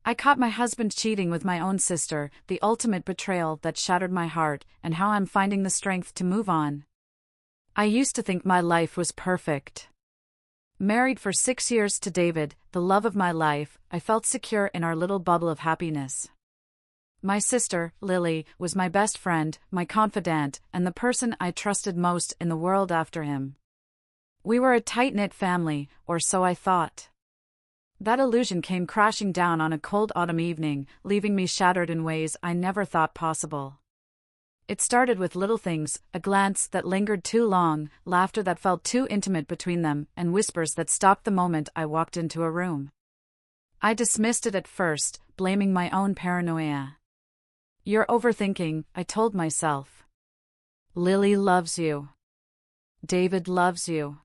I caught my husband cheating with my own sister, the ultimate betrayal that shattered my heart, and how I'm finding the strength to move on. I used to think my life was perfect. Married for 6 years to David, the love of my life, I felt secure in our little bubble of happiness. My sister, Lily, was my best friend, my confidant, and the person I trusted most in the world after him. We were a tight-knit family, or so I thought. That illusion came crashing down on a cold autumn evening, leaving me shattered in ways I never thought possible. It started with little things, a glance that lingered too long, laughter that felt too intimate between them, and whispers that stopped the moment I walked into a room. I dismissed it at first, blaming my own paranoia. "You're overthinking," I told myself. "Lily loves you. David loves you.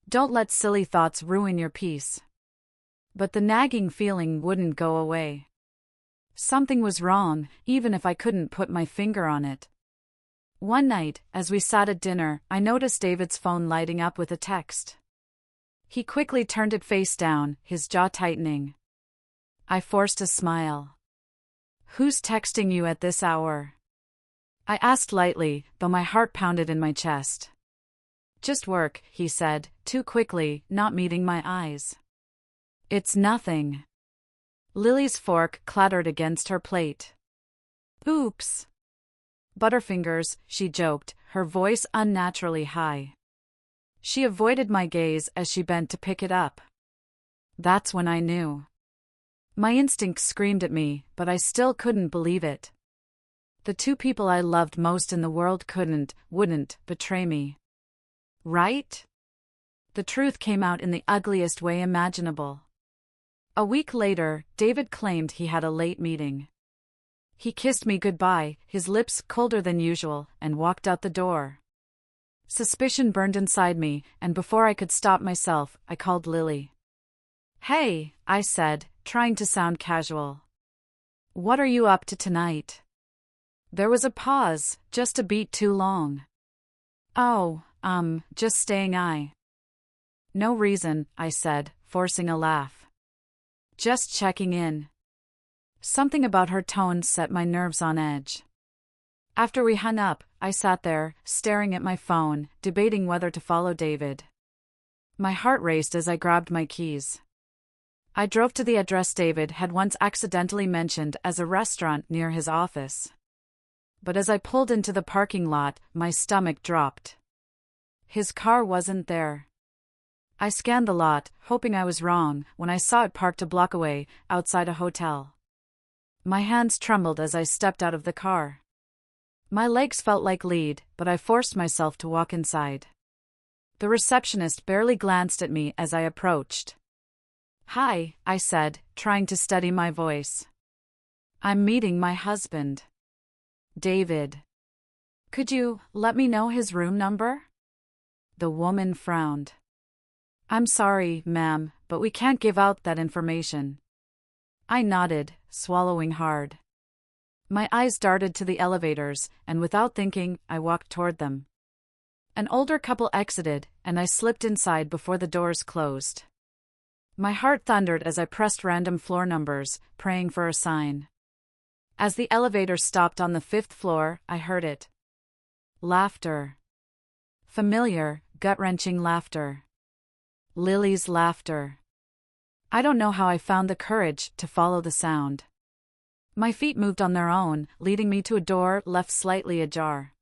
Don't let silly thoughts ruin your peace." But the nagging feeling wouldn't go away. Something was wrong, even if I couldn't put my finger on it. One night, as we sat at dinner, I noticed David's phone lighting up with a text. He quickly turned it face down, his jaw tightening. I forced a smile. "Who's texting you at this hour?" I asked lightly, though my heart pounded in my chest. "Just work," he said, too quickly, not meeting my eyes. "It's nothing." Lily's fork clattered against her plate. "Oops." "Butterfingers," she joked, her voice unnaturally high. She avoided my gaze as she bent to pick it up. That's when I knew. My instinct screamed at me, but I still couldn't believe it. The two people I loved most in the world wouldn't betray me. Right? The truth came out in the ugliest way imaginable. A week later, David claimed he had a late meeting. He kissed me goodbye, his lips colder than usual, and walked out the door. Suspicion burned inside me, and before I could stop myself, I called Lily. "Hey," I said, trying to sound casual. "What are you up to tonight?" There was a pause, just a beat too long. "Oh, just staying high." "No reason," I said, forcing a laugh. "Just checking in." Something about her tone set my nerves on edge. After we hung up, I sat there, staring at my phone, debating whether to follow David. My heart raced as I grabbed my keys. I drove to the address David had once accidentally mentioned as a restaurant near his office. But as I pulled into the parking lot, my stomach dropped. His car wasn't there. I scanned the lot, hoping I was wrong, when I saw it parked a block away, outside a hotel. My hands trembled as I stepped out of the car. My legs felt like lead, but I forced myself to walk inside. The receptionist barely glanced at me as I approached. "Hi," I said, trying to steady my voice. "I'm meeting my husband. David. Could you let me know his room number?" The woman frowned. "I'm sorry, ma'am, but we can't give out that information." I nodded, swallowing hard. My eyes darted to the elevators, and without thinking, I walked toward them. An older couple exited, and I slipped inside before the doors closed. My heart thundered as I pressed random floor numbers, praying for a sign. As the elevator stopped on the 5th floor, I heard it. Laughter. Familiar, gut-wrenching laughter. Lily's laughter. I don't know how I found the courage to follow the sound. My feet moved on their own, leading me to a door left slightly ajar.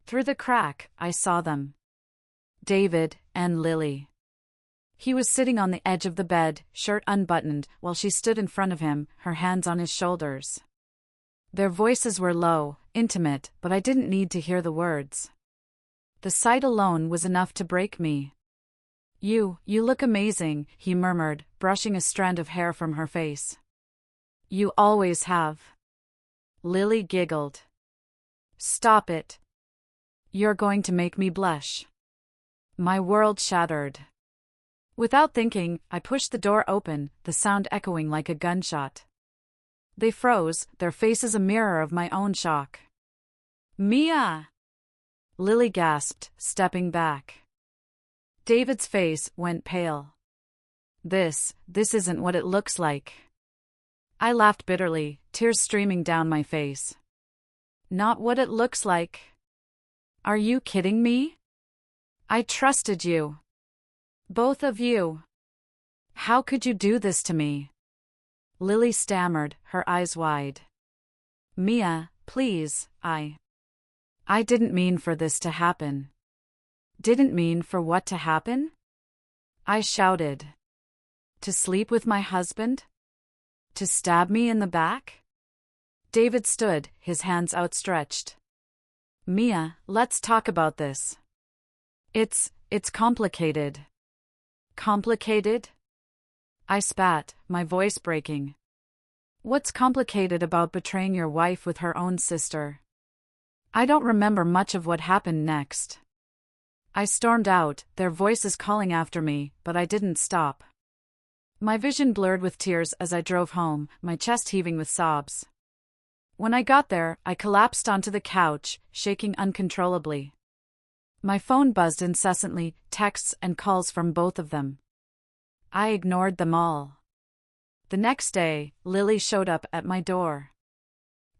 Through the crack, I saw them. David and Lily. He was sitting on the edge of the bed, shirt unbuttoned, while she stood in front of him, her hands on his shoulders. Their voices were low, intimate, but I didn't need to hear the words. The sight alone was enough to break me. You look amazing," he murmured, brushing a strand of hair from her face. "You always have." Lily giggled. "Stop it. You're going to make me blush." My world shattered. Without thinking, I pushed the door open, the sound echoing like a gunshot. They froze, their faces a mirror of my own shock. "Mia!" Lily gasped, stepping back. David's face went pale. This isn't what it looks like." I laughed bitterly, tears streaming down my face. Not what it looks like. Are you kidding me? I trusted you. Both of you. How could you do this to me? Lily stammered, her eyes wide. Mia, please, I didn't mean for this to happen. Didn't mean for what to happen? I shouted. To sleep with my husband? To stab me in the back? David stood, his hands outstretched. Mia, let's talk about this. It's complicated. Complicated? I spat, my voice breaking. What's complicated about betraying your wife with her own sister? I don't remember much of what happened next. I stormed out, their voices calling after me, but I didn't stop. My vision blurred with tears as I drove home, my chest heaving with sobs. When I got there, I collapsed onto the couch, shaking uncontrollably. My phone buzzed incessantly, texts and calls from both of them. I ignored them all. The next day, Lily showed up at my door.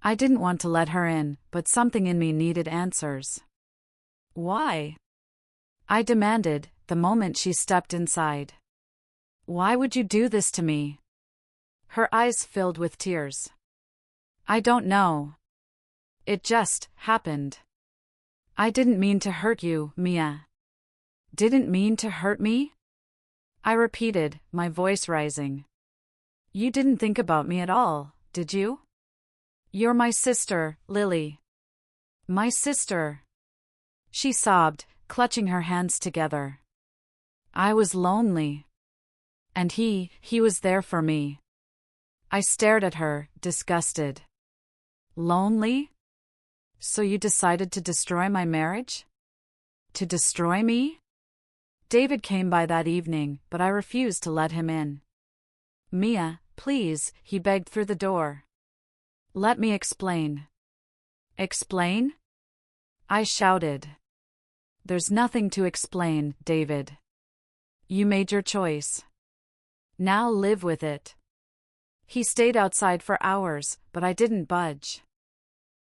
I didn't want to let her in, but something in me needed answers. Why? I demanded, the moment she stepped inside. Why would you do this to me? Her eyes filled with tears. I don't know. It just happened. I didn't mean to hurt you, Mia. Didn't mean to hurt me? I repeated, my voice rising. You didn't think about me at all, did you? You're my sister, Lily. My sister. She sobbed, clutching her hands together. I was lonely. And he was there for me. I stared at her, disgusted. Lonely? So you decided to destroy my marriage? To destroy me? David came by that evening, but I refused to let him in. Mia, please, he begged through the door. Let me explain. Explain? I shouted. There's nothing to explain, David. You made your choice. Now live with it. He stayed outside for hours, but I didn't budge.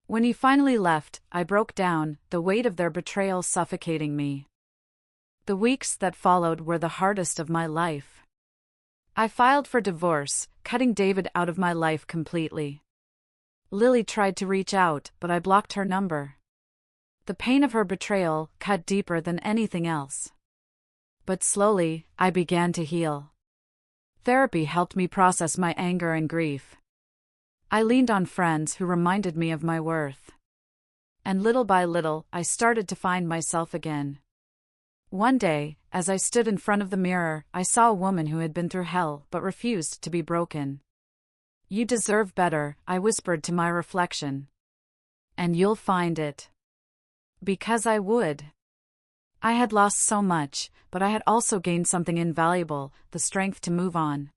When he finally left, I broke down, the weight of their betrayal suffocating me. The weeks that followed were the hardest of my life. I filed for divorce, cutting David out of my life completely. Lily tried to reach out, but I blocked her number. The pain of her betrayal cut deeper than anything else. But slowly, I began to heal. Therapy helped me process my anger and grief. I leaned on friends who reminded me of my worth. And little by little, I started to find myself again. One day, as I stood in front of the mirror, I saw a woman who had been through hell but refused to be broken. You deserve better, I whispered to my reflection. And you'll find it. Because I would. I had lost so much, but I had also gained something invaluable, the strength to move on.